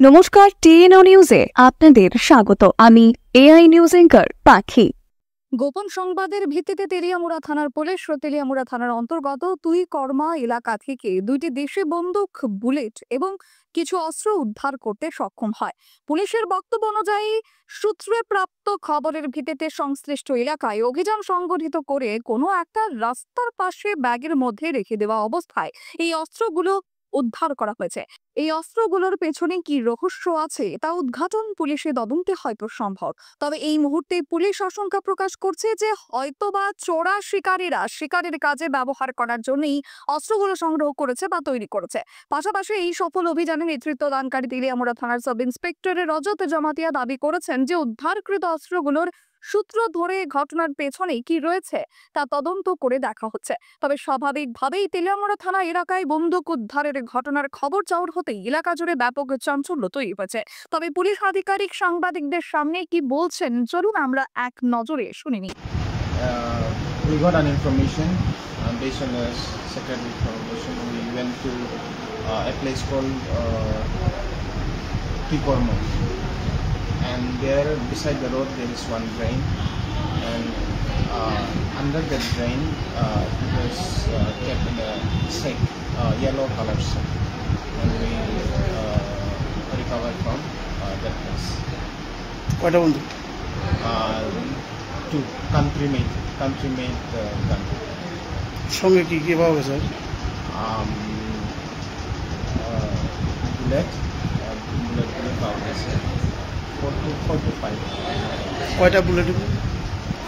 নমস্কার, টিএনও নিউজে আপনাদের স্বাগত। আমি এআই নিউজ অ্যাঙ্কার পাখি। গোপন সংবাদের ভিত্তিতে তেলিয়ামুড়া থানার পুলিশ ও তেলিয়ামুড়া থানার অন্তর্গত তুইকর্মা এলাকা থেকে 2টি দেশি বন্দুক, বুলেট এবং কিছু অস্ত্র উদ্ধার করতে সক্ষম হয়। পুলিশের বক্তব্য অনুযায়ী সূত্রে প্রাপ্ত খবরের ভিত্তিতে সংশ্লিষ্ট এলাকায় অভিযান সংগঠিত করে কোনো একটা রাস্তার পাশে ব্যাগের মধ্যে রেখে দেওয়া অবস্থায় এই অস্ত্রগুলো উদ্ধার করা হয়েছে। এই অস্ত্রগুলোর পেছনে কি রহস্য আছে তা উদ্ঘাটন পুলিশের তদন্তে হয়তো সম্ভব। তবে এই মুহূর্তে পুলিশ আশঙ্কা প্রকাশ করছে যে হয়তোবা চোরা শিকারের কাজে ব্যবহার করার জন্যই অস্ত্রগুলো সংগ্রহ করেছে বা তৈরি করেছে। পাশাপাশি এই সফল অভিযানে নেতৃত্ব দানকারী তেলিয়ামুড়া থানার সাব ইন্সপেক্টরের রজত জমাতিয়া দাবি করেছেন যে উদ্ধারকৃত অস্ত্রগুলোর সূত্র ধরে ঘটনার পেছনে কি রয়েছে তা তদন্ত করে দেখা হচ্ছে। তবে স্বাভাবিকভাবেই তেলিয়ামুড়া থানা এলাকায় বন্দুক উদ্ধারের ঘটনার খবর চাউর হতেই এলাকা জুড়ে ব্যাপক চাঞ্চল্য তৈরি হয়েছে। তবে পুলিশ আধিকারিক সাংবাদিকদের সামনে কি বলছেন চলুন আমরা এক নজরে শুনে নিই। We got an information based on the secondary information. We went to a place called Tuikorma, and there beside the road there is one drain, and under that drain it was kept in a sack, yellow color sack, and we recovered from that place. What happened? To country made gun. সঙ্গে কি কি পাওয়া গেছে? Bullet পাওয়া গেছে 4 to 5. কয়টা bullet?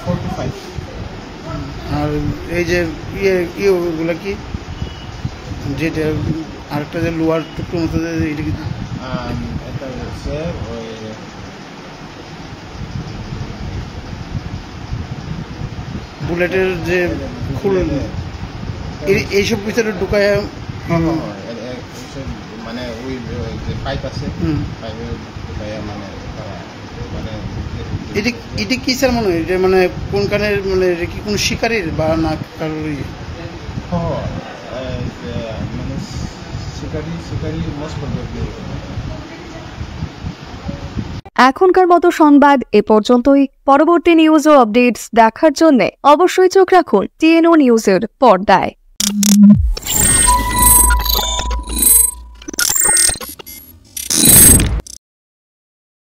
4 to 5. আর এই যে ওগুলো কি, যেটা আরেকটা যে লোহার টুকরো মতো এটা কি? এটা হচ্ছে ওই বুলেটের যে খুল এইসব ভিতরে ঢুকায়, মানে ওই যে পাইপ আছে, পাইপে ঢুকায় মানে এটা কি স্যার মনে হয়? এটা মানে কোনখানের, মানে কি কোনো শিকারির বা না কারোর? মানে শিকারি মোস্ট প্রবাবলি। এখনকার মতো সংবাদ এ পর্যন্তই। পরবর্তী নিউজ ও আপডেটস দেখার জন্য অবশ্যই চোখ রাখুন টিএনও নিউজের পর্দায়।